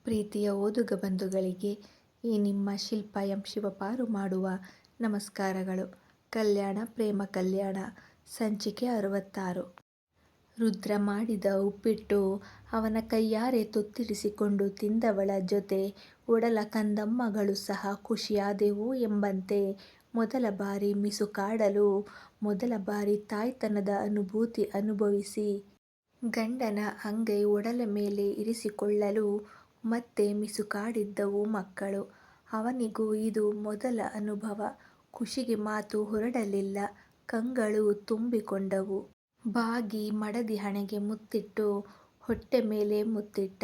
ಪ್ರೀತಿಯ ಓದುಗ ಬಂಧುಗಳಿಗೆ ಈ ನಿಮ್ಮ ಶಿಲ್ಪ ಎಂ ಶಿವಪಾರು ಮಾಡುವ ನಮಸ್ಕಾರಗಳು. ಕಲ್ಯಾಣ ಪ್ರೇಮ ಕಲ್ಯಾಣ ಸಂಚಿಕೆ 66. ರುದ್ರ ಮಾಡಿದ ಉಪ್ಪಿಟ್ಟು ಅವನ ಕೈಯಾರೆ ತೊತ್ತಿಡಿಸಿಕೊಂಡು ತಿಂದವಳ ಜೊತೆ ಒಡಲ ಕಂದಮ್ಮಗಳು ಸಹ ಖುಷಿಯಾದೆವು ಎಂಬಂತೆ ಮೊದಲ ಬಾರಿ ಮಿಸುಕಾಡಲು, ಮೊದಲ ಬಾರಿ ತಾಯ್ತನದ ಅನುಭೂತಿ ಅನುಭವಿಸಿ, ಗಂಡನ ಅಂಗೈ ಒಡಲ ಮೇಲೆ ಇರಿಸಿಕೊಳ್ಳಲು ಮತ್ತೆ ಮಿಸುಕಾಡಿದ್ದವು ಮಕ್ಕಳು. ಅವನಿಗೂ ಇದು ಮೊದಲ ಅನುಭವ. ಖುಷಿಗೆ ಮಾತು ಹೊರಡಲಿಲ್ಲ. ಕಂಗಳು ತುಂಬಿಕೊಂಡವು. ಬಾಗಿ ಮಡದಿ ಹಣೆಗೆ ಮುತ್ತಿಟ್ಟು ಹೊಟ್ಟೆ ಮೇಲೆ ಮುತ್ತಿಟ್ಟ.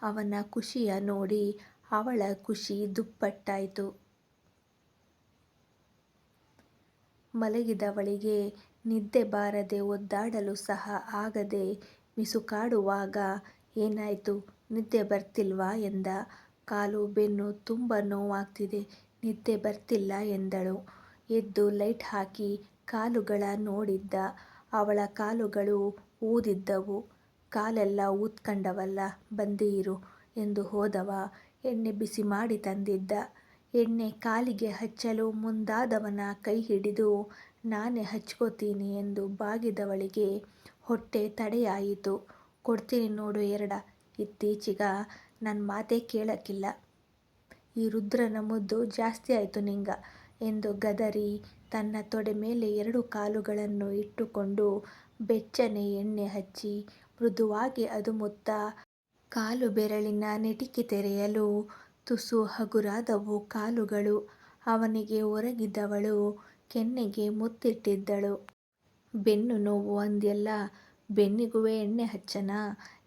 ಅವನ ಖುಷಿಯ ನೋಡಿ ಅವಳ ಖುಷಿ ದುಪ್ಪಟ್ಟಾಯ್ತು. ಮಲಗಿದವಳಿಗೆ ನಿದ್ದೆ ಬಾರದೆ ಒದ್ದಾಡಲು ಸಹ ಆಗದೆ ಮಿಸುಕಾಡುವಾಗ "ಏನಾಯ್ತು, ನಿದ್ದೆ ಬರ್ತಿಲ್ವಾ" ಎಂದ. "ಕಾಲು ಬೆನ್ನು ತುಂಬ ನೋವಾಗ್ತಿದೆ, ನಿದ್ದೆ ಬರ್ತಿಲ್ಲ" ಎಂದಳು. ಎದ್ದು ಲೈಟ್ ಹಾಕಿ ಕಾಲುಗಳ ನೋಡಿದ್ದ. ಅವಳ ಕಾಲುಗಳು ಊದಿದ್ದವು. "ಕಾಲೆಲ್ಲ ಊದ್ಕಂಡವಲ್ಲ, ಬಂದಿರು" ಎಂದು ಹೋದವ ಎಣ್ಣೆ ಬಿಸಿ ಮಾಡಿ ತಂದಿದ್ದ. ಎಣ್ಣೆ ಕಾಲಿಗೆ ಹಚ್ಚಲು ಮುಂದಾದವನ ಕೈ ಹಿಡಿದು "ನಾನೇ ಹಚ್ಕೋತೀನಿ" ಎಂದು ಬಾಗಿದವಳಿಗೆ ಹೊಟ್ಟೆ ತಡೆಯಾಯಿತು. "ಕೊಡ್ತೀನಿ ನೋಡು ಎರಡ, ಇತ್ತೀಚಿಗ ನನ್ ಮಾತೇ ಕೇಳಕಿಲ್ಲ. ಈ ರುದ್ರನ ಮುದ್ದು ಜಾಸ್ತಿ ಆಯ್ತು ನಿಂಗ" ಎಂದು ಗದರಿ ತನ್ನ ತೊಡೆ ಮೇಲೆ ಎರಡು ಕಾಲುಗಳನ್ನು ಇಟ್ಟುಕೊಂಡು ಬೆಚ್ಚನೆ ಎಣ್ಣೆ ಹಚ್ಚಿ ಮೃದುವಾಗಿ ಅದುಮುತ್ತಾ, ಕಾಲು ಬೆರಳಿನ ನೆಟಿಕೆ ತೆರೆಯಲು ತುಸು ಹಗುರಾದವು ಕಾಲುಗಳು. ಅವನಿಗೆ ಒರಗಿದವಳು ಕೆನ್ನೆಗೆ ಮುತ್ತಿಟ್ಟಿದ್ದಳು. "ಬೆನ್ನು ನೋವು ಅಂದ್ಯಲ್ಲ, ಬೆನ್ನಿಗುವೆ ಎಣ್ಣೆ ಹಚ್ಚನಾ"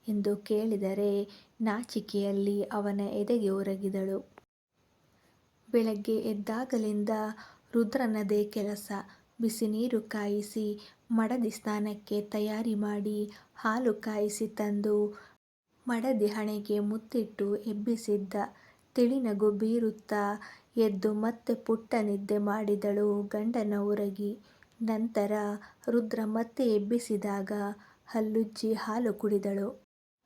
ಎಂದು ಕೇಳಿದರೆ ನಾಚಿಕೆಯಲ್ಲಿ ಅವನ ಎದೆಗೆ ಒರಗಿದಳು. ಬೆಳಗ್ಗೆ ಎದ್ದಾಗಲಿಂದ ರುದ್ರನದೇ ಕೆಲಸ. ಬಿಸಿನೀರು ಕಾಯಿಸಿ ಮಡದಿ ಸ್ನಾನಕ್ಕೆ ತಯಾರಿ ಮಾಡಿ, ಹಾಲು ಕಾಯಿಸಿ ತಂದು ಮಡದಿ ಹಣೆಗೆ ಮುತ್ತಿಟ್ಟು ಎಬ್ಬಿಸಿದ್ದ. ತಿಳಿನಗು ಬೀರುತ್ತಾ ಎದ್ದು ಮತ್ತೆ ಪುಟ್ಟ ನಿದ್ದೆ ಮಾಡಿದಳು ಗಂಡನ ಒರಗಿ. ನಂತರ ರುದ್ರ ಮತ್ತೆ ಎಬ್ಬಿಸಿದಾಗ ಹಲ್ಲುಜ್ಜಿ ಹಾಲು ಕುಡಿದಳು.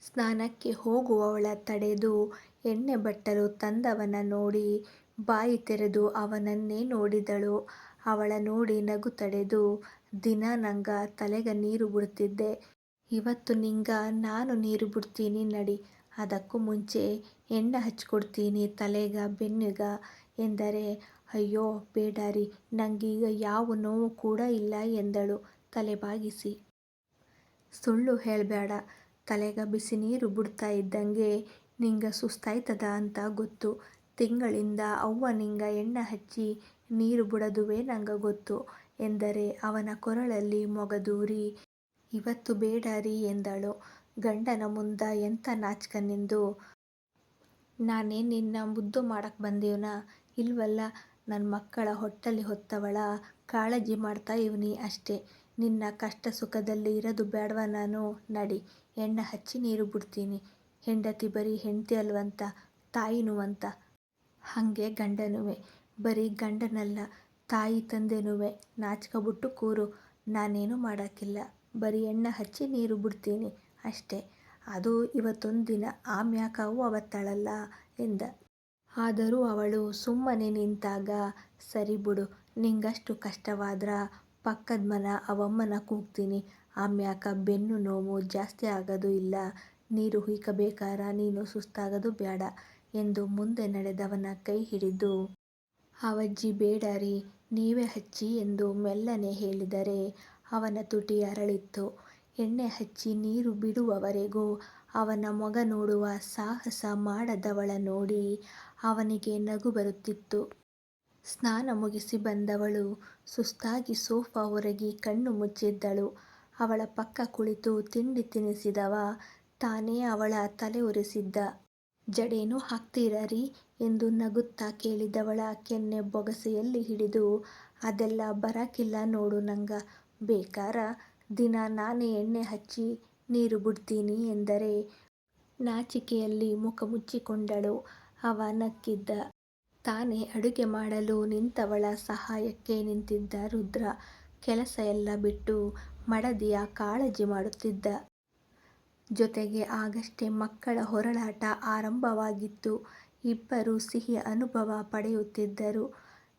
ಸ್ನಾನಕ್ಕೆ ಹೋಗುವವಳ ತಡೆದು ಎಣ್ಣೆ ಬಟ್ಟಲು ತಂದವನ ನೋಡಿ ಬಾಯಿ ತೆರೆದು ಅವನನ್ನೇ ನೋಡಿದಳು. ಅವಳ ನೋಡಿ ನಗು ತಡೆದು "ದಿನಾ ನಂಗ ತಲೆಗ ನೀರು ಬಿಡ್ತಿದ್ದೆ, ಇವತ್ತು ನಿಂಗ ನಾನು ನೀರು ಬಿಡ್ತೀನಿ ನಡಿ, ಅದಕ್ಕೂ ಮುಂಚೆ ಎಣ್ಣೆ ಹಚ್ಕೊಡ್ತೀನಿ ತಲೆಗ ಬೆನ್ನಿಗ" ಎಂದರೆ "ಅಯ್ಯೋ ಬೇಡಾರಿ, ನಂಗೀಗ ಯಾವ ನೋವು ಕೂಡ ಇಲ್ಲ" ಎಂದಳು ತಲೆ ಬಾಗಿಸಿ. "ಸುಳ್ಳು ಹೇಳ್ಬ್ಯಾಡ, ತಲೆಗ ಬಿಸಿನೀರು ಬಿಡ್ತಾ ಇದ್ದಂಗೆ ನಿಂಗ ಸುಸ್ತಾಯ್ತದ ಅಂತ ಗೊತ್ತು. ತಿಂಗಳಿಂದ ಅವ್ವ ನಿಂಗ ಎಣ್ಣೆ ಹಚ್ಚಿ ನೀರು ಬಿಡದುವೆ ನಂಗ ಗೊತ್ತು" ಎಂದರೆ ಅವನ ಕೊರಳಲ್ಲಿ ಮೊಗದೂರಿ "ಇವತ್ತು ಬೇಡಾರಿ" ಎಂದಳು. ಗಂಡನ ಮುಂದ ಎಂಥ ನಾಚ್ಕ ನಿಂದು. "ನಾನೇನ್ ನಿನ್ನ ಮುದ್ದು ಮಾಡಾಕ ಬಂದೇನ, ಇಲ್ವಲ್ಲ, ನನ್ ಮಕ್ಕಳ ಹೊಟ್ಟಲಿ ಹೊತ್ತವಳ ಕಾಳಜಿ ಮಾಡ್ತಾ ಇವ್ನಿ ಅಷ್ಟೇ. ನಿನ್ನ ಕಷ್ಟ ಸುಖದಲ್ಲಿ ಇರದು ಬ್ಯಾಡ್ವ ನಾನು, ನಡಿ ಎಣ್ಣೆ ಹಚ್ಚಿ ನೀರು ಬಿಡ್ತೀನಿ. ಹೆಂಡತಿ ಬರೀ ಹೆಂಡ್ತಿ ಅಲ್ವಂತ, ತಾಯಿನುವಂತ. ಹಂಗೆ ಗಂಡನುವೆ, ಬರೀ ಗಂಡನಲ್ಲ ತಾಯಿ ತಂದೆನುವೆ. ನಾಚ್ಕ ಬುಟ್ಟು ಕೂರು, ನಾನೇನು ಮಾಡಾಕಿಲ್ಲ, ಬರೀ ಎಣ್ಣೆ ಹಚ್ಚಿ ನೀರು ಬಿಡ್ತೀನಿ ಅಷ್ಟೇ. ಅದು ಇವತ್ತೊಂದ್ ದಿನ, ಆಮ್ಯಾಕ ಅವ್ವ ಬತ್ತಾಳಲ್ಲ" ಎಂದ. ಆದರೂ ಅವಳು ಸುಮ್ಮನೆ ನಿಂತಾಗ "ಸರಿ ಬಿಡು, ನಿಂಗಷ್ಟು ಕಷ್ಟವಾದ್ರ ಪಕ್ಕದ್ ಮನ ಅವಮ್ಮನ ಕೂಗ್ತೀನಿ, ಆಮ್ಯಾಕ ಬೆನ್ನು ನೋವು ಜಾಸ್ತಿ ಆಗದು ಇಲ್ಲ, ನೀರು ಹುಯ್ಕಬೇಕಾರ ನೀನು ಸುಸ್ತಾಗದು ಬ್ಯಾಡ" ಎಂದು ಮುಂದೆ ನಡೆದವನ ಕೈ ಹಿಡಿದು "ಅವಜ್ಜಿ ಬೇಡಾರಿ, ನೀವೇ ಹಚ್ಚಿ" ಎಂದು ಮೆಲ್ಲನೆ ಹೇಳಿದರೆ ಅವನ ತುಟಿ ಅರಳಿತ್ತು. ಎಣ್ಣೆ ಹಚ್ಚಿ ನೀರು ಬಿಡುವವರೆಗೂ ಅವನ ಮೊಗ ನೋಡುವ ಸಾಹಸ ಮಾಡದವಳ ನೋಡಿ ಅವನಿಗೆ ನಗು ಬರುತ್ತಿತ್ತು. ಸ್ನಾನ ಮುಗಿಸಿ ಬಂದವಳು ಸುಸ್ತಾಗಿ ಸೋಫಾ ಒರಗಿ ಕಣ್ಣು ಮುಚ್ಚಿದ್ದಳು. ಅವಳ ಪಕ್ಕ ಕುಳಿತು ತಿಂಡಿ ತಿನಿಸಿದವ ತಾನೇ ಅವಳ ತಲೆ ಒರೆಸಿದ್ದ. "ಜಡೇನು ಹಾಕ್ತೀರ ರೀ" ಎಂದು ನಗುತ್ತಾ ಕೇಳಿದವಳ ಕೆನ್ನೆ ಬೊಗಸೆಯಲ್ಲಿ ಹಿಡಿದು "ಅದೆಲ್ಲ ಬರಾಕಿಲ್ಲ ನೋಡು ನಂಗ, ಬೇಕಾರ ದಿನಾ ನಾನೇ ಎಣ್ಣೆ ಹಚ್ಚಿ ನೀರು ಬಿಡ್ತೀನಿ" ಎಂದರೆ ನಾಚಿಕೆಯಲ್ಲಿ ಮುಖ ಮುಚ್ಚಿಕೊಂಡಳು. ಅವ ನಕ್ಕಿದ್ದ. ತಾನೇ ಅಡುಗೆ ಮಾಡಲು ನಿಂತವಳ ಸಹಾಯಕ್ಕೆ ನಿಂತಿದ್ದ ರುದ್ರ ಕೆಲಸ ಎಲ್ಲ ಬಿಟ್ಟು ಮಡದಿಯ ಕಾಳಜಿ ಮಾಡುತ್ತಿದ್ದ. ಜೊತೆಗೆ ಆಗಷ್ಟೇ ಮಕ್ಕಳ ಹೊರಳಾಟ ಆರಂಭವಾಗಿತ್ತು. ಇಬ್ಬರೂ ಸಿಹಿ ಅನುಭವ ಪಡೆಯುತ್ತಿದ್ದರು.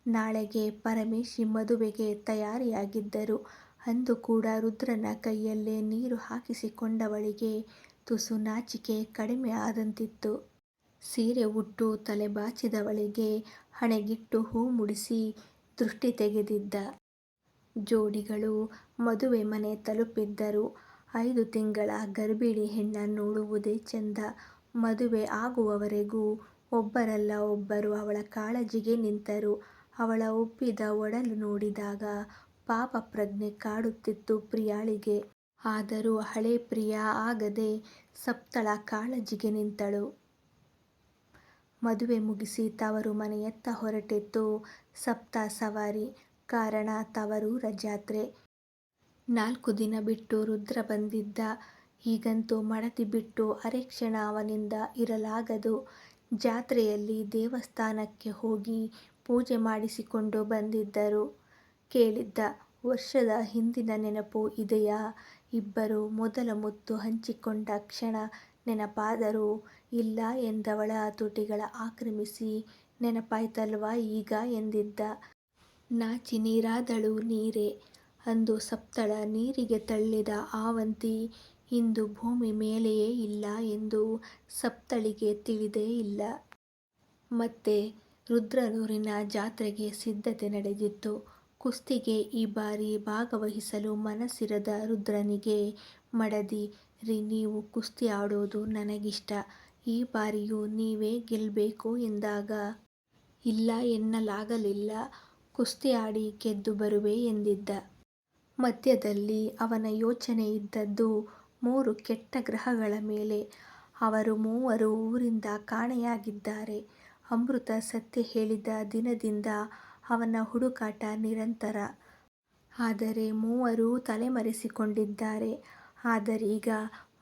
ನಾಳೆಗೆ ಪರಮೇಶಿ ಮದುವೆಗೆ ತಯಾರಿಯಾಗಿದ್ದರು. ಅಂದು ಕೂಡ ರುದ್ರನ ಕೈಯಲ್ಲೇ ನೀರು ಹಾಕಿಸಿಕೊಂಡವಳಿಗೆ ತುಸು ನಾಚಿಕೆ ಕಡಿಮೆ ಆದಂತಿತ್ತು. ಸೀರೆ ಉಟ್ಟು ತಲೆಬಾಚಿದವಳಿಗೆ ಹಣೆಗಿಟ್ಟು ಹೂ ಮುಡಿಸಿ ದೃಷ್ಟಿ ತೆಗೆದಿದ್ದ ಜೋಡಿಗಳು ಮದುವೆ ಮನೆ ತಲುಪಿದ್ದರು. 5 ತಿಂಗಳ ಗರ್ಭಿಣಿ ಹೆಣ್ಣ ನೋಡುವುದೇ ಚೆಂದ. ಮದುವೆ ಆಗುವವರೆಗೂ ಒಬ್ಬರಲ್ಲ ಒಬ್ಬರು ಅವಳ ಕಾಳಜಿಗೆ ನಿಂತರು. ಅವಳ ಉಬ್ಬಿದ ಒಡಲು ನೋಡಿದಾಗ ಪಾಪಪ್ರಜ್ಞೆ ಕಾಡುತ್ತಿತ್ತು ಪ್ರಿಯಾಳಿಗೆ. ಆದರೂ ಹಳೇ ಪ್ರಿಯಾ ಆಗದೆ ಸಪ್ತಳ ಕಾಳಜಿಗೆ ನಿಂತಳು. ಮದುವೆ ಮುಗಿಸಿ ತವರು ಮನೆಯತ್ತ ಹೊರಟಿತ್ತು ಸಪ್ತ ಸವಾರಿ. ಕಾರಣ ತವರೂರ ಜಾತ್ರೆ. 4 ದಿನ ಬಿಟ್ಟು ರುದ್ರ ಬಂದಿದ್ದ. ಈಗಂತೂ ಮಡದಿ ಬಿಟ್ಟು ಅರೆಕ್ಷಣ ಅವನಿಂದ ಇರಲಾಗದು. ಜಾತ್ರೆಯಲ್ಲಿ ದೇವಸ್ಥಾನಕ್ಕೆ ಹೋಗಿ ಪೂಜೆ ಮಾಡಿಸಿಕೊಂಡು ಬಂದಿದ್ದರು. ಕೇಳಿದ್ದ. ವರ್ಷದ ಹಿಂದಿನ ನೆನಪು ಇದೆಯಾ? ಇಬ್ಬರೂ ಮೊದಲ ಮುತ್ತು ಹಂಚಿಕೊಂಡ ಕ್ಷಣ ನೆನಪಾದರೂ ಇಲ್ಲ ಎಂದವಳ ತುಟಿಗಳ ಆಕ್ರಮಿಸಿ ನೆನಪಾಯ್ತಲ್ವಾ ಈಗ ಎಂದಿದ್ದ. ನಾಚಿ ನೀರಾದಳು ನೀರೇ. ಅಂದು ಸಪ್ತಳ ನೀರಿಗೆ ತಳ್ಳಿದ ಆವಂತಿ ಇಂದು ಭೂಮಿ ಮೇಲೆಯೇ ಇಲ್ಲ ಎಂದು ಸಪ್ತಳಿಗೆ ತಿಳಿದೇ ಇಲ್ಲ. ಮತ್ತೆ ರುದ್ರನೂರಿನ ಜಾತ್ರೆಗೆ ಸಿದ್ಧತೆ ನಡೆದಿತ್ತು. ಕುಸ್ತಿಗೆ ಈ ಬಾರಿ ಭಾಗವಹಿಸಲು ಮನಸ್ಸಿರದ ರುದ್ರನಿಗೆ ಮಡದಿ ರೀ ನೀವು ಕುಸ್ತಿ ಆಡೋದು ನನಗಿಷ್ಟ. ಈ ಬಾರಿಯೂ ನೀವೇ ಗೆಲ್ಬೇಕು ಎಂದಾಗ ಇಲ್ಲ ಎನ್ನಲಾಗಲಿಲ್ಲ. ಕುಸ್ತಿ ಆಡಿ ಗೆದ್ದು ಬರುವೆ ಎಂದಿದ್ದ. ಮಧ್ಯದಲ್ಲಿ ಅವನ ಯೋಚನೆ ಇದ್ದದ್ದು 3 ಕೆಟ್ಟ ಗ್ರಹಗಳ ಮೇಲೆ. ಅವರು ಮೂವರೂ ಊರಿಂದ ಕಾಣೆಯಾಗಿದ್ದಾರೆ. ಅಮೃತ ಸತ್ಯ ಹೇಳಿದ ದಿನದಿಂದ ಅವನ ಹುಡುಕಾಟ ನಿರಂತರ. ಆದರೆ ಮೂವರೂ ತಲೆಮರೆಸಿಕೊಂಡಿದ್ದಾರೆ. ಆದರೀಗ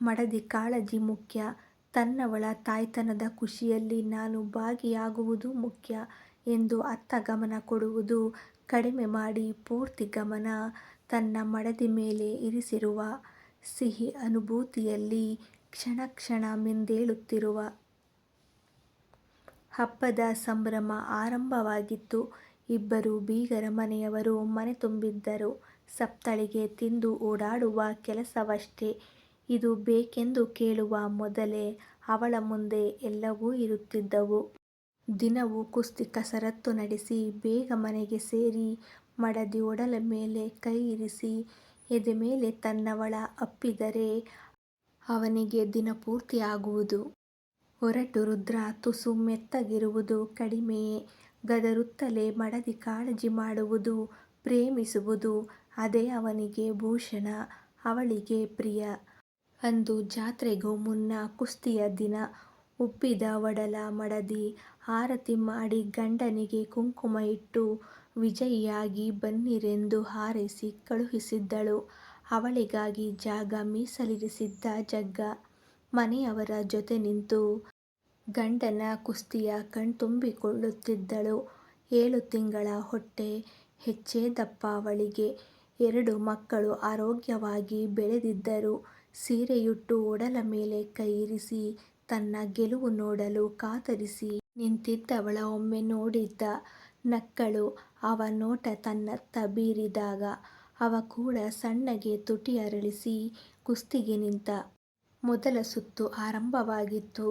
ಮಡದಿ ಕಾಳಜಿ ಮುಖ್ಯ. ತನ್ನವಳ ತಾಯ್ತನದ ಖುಷಿಯಲ್ಲಿ ನಾನು ಭಾಗಿಯಾಗುವುದು ಮುಖ್ಯ ಎಂದು ಅತ್ತ ಗಮನ ಕೊಡುವುದು ಕಡಿಮೆ ಮಾಡಿ ಪೂರ್ತಿ ಗಮನ ತನ್ನ ಮಡದಿ ಮೇಲೆ ಇರಿಸಿರುವ. ಸಿಹಿ ಅನುಭೂತಿಯಲ್ಲಿ ಕ್ಷಣ ಕ್ಷಣ ಮಿಂದೇಳುತ್ತಿರುವ. ಹಬ್ಬದ ಸಂಭ್ರಮ ಆರಂಭವಾಗಿತ್ತು. ಇಬ್ಬರು ಬೀಗರ ಮನೆಯವರು ಮನೆ ತುಂಬಿದ್ದರು. ಸಪ್ತಳಿಗೆ ತಿಂದು ಓಡಾಡುವ ಕೆಲಸವಷ್ಟೇ. ಇದು ಬೇಕೆಂದು ಕೇಳುವ ಮೊದಲೇ ಅವಳ ಮುಂದೆ ಎಲ್ಲವೂ ಇರುತ್ತಿದ್ದವು. ದಿನವೂ ಕುಸ್ತಿ ಕಸರತ್ತು ನಡೆಸಿ ಬೇಗ ಮನೆಗೆ ಸೇರಿ ಮಡದಿ ಒಡಲ ಮೇಲೆ ಕೈ ಇರಿಸಿ ಎದೆ ಮೇಲೆ ತನ್ನವಳ ಅಪ್ಪಿದರೆ ಅವನಿಗೆ ದಿನಪೂರ್ತಿ ಆಗುವುದು. ಹೊರಟು ರುದ್ರ ತುಸು ಮೆತ್ತಗಿರುವುದು ಕಡಿಮೆಯೇ. ಗದರುತ್ತಲೇ ಮಡದಿ ಕಾಳಜಿ ಮಾಡುವುದು, ಪ್ರೇಮಿಸುವುದು ಅದೇ ಅವನಿಗೆ ಭೂಷಣ, ಅವಳಿಗೆ ಪ್ರಿಯ. ಅಂದು ಜಾತ್ರೆಗೂ ಮುನ್ನ ಕುಸ್ತಿಯ ದಿನ. ಉಬ್ಬಿದ ಒಡಲ ಮಡದಿ ಆರತಿ ಮಾಡಿ ಗಂಡನಿಗೆ ಕುಂಕುಮ ಇಟ್ಟು ವಿಜಯಿಯಾಗಿ ಬನ್ನಿರೆಂದು ಹಾರೈಸಿ ಕಳುಹಿಸಿದ್ದಳು. ಅವಳಿಗಾಗಿ ಜಾಗ ಮೀಸಲಿರಿಸಿದ್ದ ಜಗ್ಗ. ಮನೆಯವರ ಜೊತೆ ನಿಂತು ಗಂಡನ ಕುಸ್ತಿಯ ಕಣ್ತುಂಬಿಕೊಳ್ಳುತ್ತಿದ್ದಳು. 7 ತಿಂಗಳ ಹೊಟ್ಟೆ. ಹೆಚ್ಚೇ ದಪ್ಪ ಅವಳಿಗೆ. 2 ಮಕ್ಕಳು ಆರೋಗ್ಯವಾಗಿ ಬೆಳೆದಿದ್ದರು. ಸೀರೆಯುಟ್ಟು ಒಡಲ ಮೇಲೆ ಕೈ ಇರಿಸಿ ತನ್ನ ಗೆಲುವು ನೋಡಲು ಕಾತರಿಸಿ ನಿಂತಿದ್ದವಳ ಒಮ್ಮೆ ನೋಡಿದ್ದ. ನಕ್ಕಳು. ಅವ ನೋಟ ತನ್ನತ್ತ ಬೀರಿದಾಗ ಅವ ಕೂಡ ಸಣ್ಣಗೆ ತುಟಿ ಅರಳಿಸಿ ಕುಸ್ತಿಗೆ ನಿಂತ. ಮೊದಲ ಸುತ್ತು ಆರಂಭವಾಗಿತ್ತು.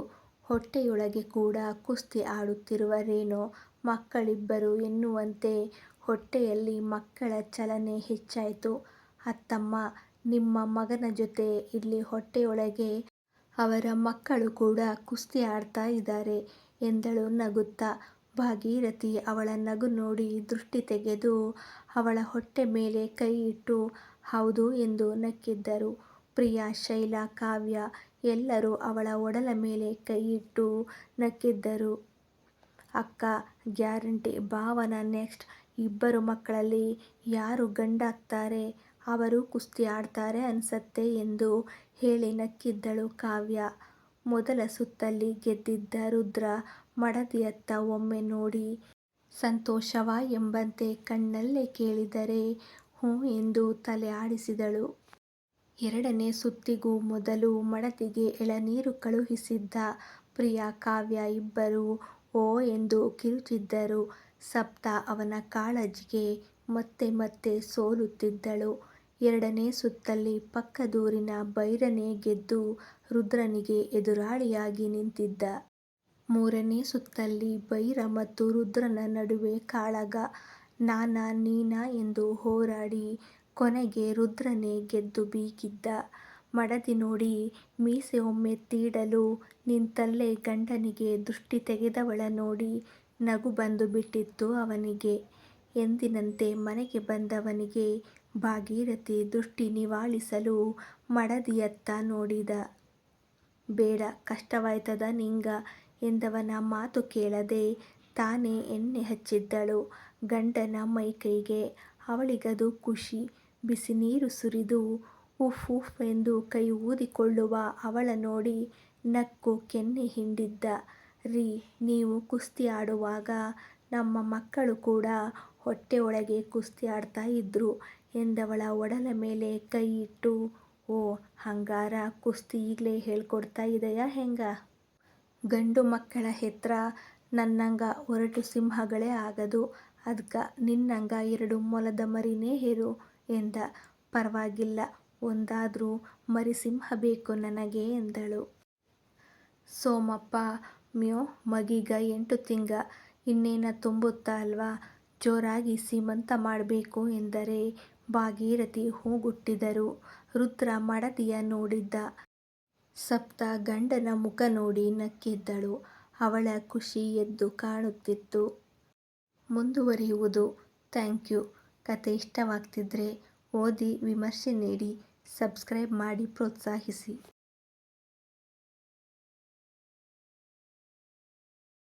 ಹೊಟ್ಟೆಯೊಳಗೆ ಕೂಡ ಕುಸ್ತಿ ಆಡುತ್ತಿರುವರೇನೋ ಮಕ್ಕಳಿಬ್ಬರು ಎನ್ನುವಂತೆ ಹೊಟ್ಟೆಯಲ್ಲಿ ಮಕ್ಕಳ ಚಲನೆ ಹೆಚ್ಚಾಯ್ತು. ಅತ್ತಮ್ಮ ನಿಮ್ಮ ಮಗನ ಜೊತೆ ಇಲ್ಲಿ ಹೊಟ್ಟೆಯೊಳಗೆ ಅವರ ಮಕ್ಕಳು ಕೂಡ ಕುಸ್ತಿ ಆಡ್ತಾ ಇದ್ದಾರೆ ಎಂದಳು ನಗುತ್ತಾ. ಭಾಗೀರಥಿ ಅವಳ ನಗು ನೋಡಿ ದೃಷ್ಟಿ ತೆಗೆದು ಅವಳ ಹೊಟ್ಟೆ ಮೇಲೆ ಕೈ ಇಟ್ಟು ಹೌದು ಎಂದು ನಕ್ಕಿದ್ದರು. ಪ್ರಿಯಾ, ಶೈಲಾ, ಕಾವ್ಯ ಎಲ್ಲರೂ ಅವಳ ಒಡಲ ಮೇಲೆ ಕೈ ಇಟ್ಟು ನಕ್ಕಿದ್ದರು. ಅಕ್ಕ ಗ್ಯಾರಂಟಿ ಭಾವನ ನೆಕ್ಸ್ಟ್. ಇಬ್ಬರು ಮಕ್ಕಳಲ್ಲಿ ಯಾರು ಗಂಡಾಗ್ತಾರೆ ಅವರೂ ಕುಸ್ತಿ ಆಡ್ತಾರೆ ಅನ್ಸತ್ತೆ ಎಂದು ಹೇಳಿ ನಕ್ಕಿದ್ದಳು ಕಾವ್ಯ. ಮೊದಲ ಸುತ್ತಲ್ಲಿ ಗೆದ್ದಿದ್ದ ರುದ್ರ ಮಡದಿಯತ್ತ ಒಮ್ಮೆ ನೋಡಿ ಸಂತೋಷವಾ ಎಂಬಂತೆ ಕಣ್ಣಲ್ಲೇ ಕೇಳಿದರೆ ಹ್ಞೂ ಎಂದು ತಲೆ ಆಡಿಸಿದಳು. ಎರಡನೇ ಸುತ್ತಿಗೂ ಮೊದಲು ಮಡದಿಗೆ ಎಳನೀರು ಕಳುಹಿಸಿದ್ದ. ಪ್ರಿಯಾ ಕಾವ್ಯ ಇಬ್ಬರೂ ಓ ಎಂದು ಕಿರುಚಿದ್ದರು. ಸಪ್ತ ಅವನ ಕಾಳಜಿಗೆ ಮತ್ತೆ ಮತ್ತೆ ಸೋಲುತ್ತಿದ್ದಳು. ಎರಡನೇ ಸುತ್ತಲ್ಲಿ ಪಕ್ಕದೂರಿನ ಬೈರನೇ ಗೆದ್ದು ರುದ್ರನಿಗೆ ಎದುರಾಳಿಯಾಗಿ ನಿಂತಿದ್ದ. ಮೂರನೇ ಸುತ್ತಲ್ಲಿ ಬೈರ ಮತ್ತು ರುದ್ರನ ನಡುವೆ ಕಾಳಗ. ನಾನಾ ನೀನಾ ಎಂದು ಹೋರಾಡಿ ಕೊನೆಗೆ ರುದ್ರನೇ ಗೆದ್ದು ಬೀಗಿದ್ದ. ಮಡದಿ ನೋಡಿ ಮೀಸೆ ಒಮ್ಮೆ ತೀಡಲು ನಿಂತಲ್ಲೇ ಗಂಡನಿಗೆ ದೃಷ್ಟಿ ತೆಗೆದವಳ ನೋಡಿ ನಗು ಬಂದು ಬಿಟ್ಟಿತ್ತು ಅವನಿಗೆ. ಎಂದಿನಂತೆ ಮನೆಗೆ ಬಂದವನಿಗೆ ಭಾಗೀರಥಿ ದೃಷ್ಟಿ ನಿವಾಳಿಸಲು ಮಡದಿಯತ್ತ ನೋಡಿದ. ಬೇಡ ಕಷ್ಟವಾಯ್ತದ ನಿಂಗ ಎಂದವನ ಮಾತು ಕೇಳದೆ ತಾನೇ ಎಣ್ಣೆ ಹಚ್ಚಿದ್ದಳು ಗಂಡನ ಮೈಕೈಗೆ. ಅವಳಿಗದು ಖುಷಿ. ಬಿಸಿ ನೀರು ಸುರಿದು ಉಫ್ ಉಫ್ ಎಂದು ಕೈ ಊದಿಕೊಳ್ಳುವ ಅವಳ ನೋಡಿ ನಕ್ಕು ಕೆನ್ನೆ ಹಿಂಡಿದ್ದ. ರೀ ನೀವು ಕುಸ್ತಿ ಆಡುವಾಗ ನಮ್ಮ ಮಕ್ಕಳು ಕೂಡ ಹೊಟ್ಟೆ ಒಳಗೆ ಕುಸ್ತಿ ಆಡ್ತಾ ಇದ್ರು ಎಂದವಳ ಒಡಲ ಮೇಲೆ ಕೈ ಇಟ್ಟು ಓ ಹಂಗಾರ ಕುಸ್ತಿ ಈಗ್ಲೇ ಹೇಳ್ಕೊಡ್ತಾ ಇದೆಯಾ ಹೆಂಗ? ಗಂಡು ಮಕ್ಕಳ ಹೆತ್ರ ನನ್ನಂಗ ಒರಟು ಸಿಂಹಗಳೇ ಆಗದು ಅದ್ಕ ನಿನ್ನಂಗ 2 ಮೊಲದ ಮರಿನೇ ಹೆರು ಎಂದ. ಪರ್ವಾಗಿಲ್ಲ ಒಂದಾದ್ರೂ ಮರಿ ಸಿಂಹ ಬೇಕು ನನಗೆ ಎಂದಳು. ಸೋಮಪ್ಪ ಮ್ಯೋ ಮಗೀಗ 8 ತಿಂಗ ಇನ್ನೇನ ತುಂಬುತ್ತ ಅಲ್ವಾ ಜೋರಾಗಿ ಸೀಮಂತ ಮಾಡ್ಬೇಕು ಎಂದರೆ ಭಾಗೀರಥಿ ಹೂಗುಟ್ಟಿದರು. ರುದ್ರ ಮಡದಿಯ ನೋಡಿದ್ದ. ಸಪ್ತ ಗಂಡನ ಮುಖ ನೋಡಿ ನಕ್ಕಿದ್ದಳು. ಅವಳ ಖುಷಿ ಎದ್ದು ಕಾಣುತ್ತಿತ್ತು. ಮುಂದುವರಿಯುವುದು. ಥ್ಯಾಂಕ್ಯೂ. ಕತೆ ಇಷ್ಟವಾಗ್ತಿದ್ರೆ ಓದಿ ವಿಮರ್ಶೆ ನೀಡಿ ಸಬ್ಸ್ಕ್ರೈಬ್ ಮಾಡಿ ಪ್ರೋತ್ಸಾಹಿಸಿ.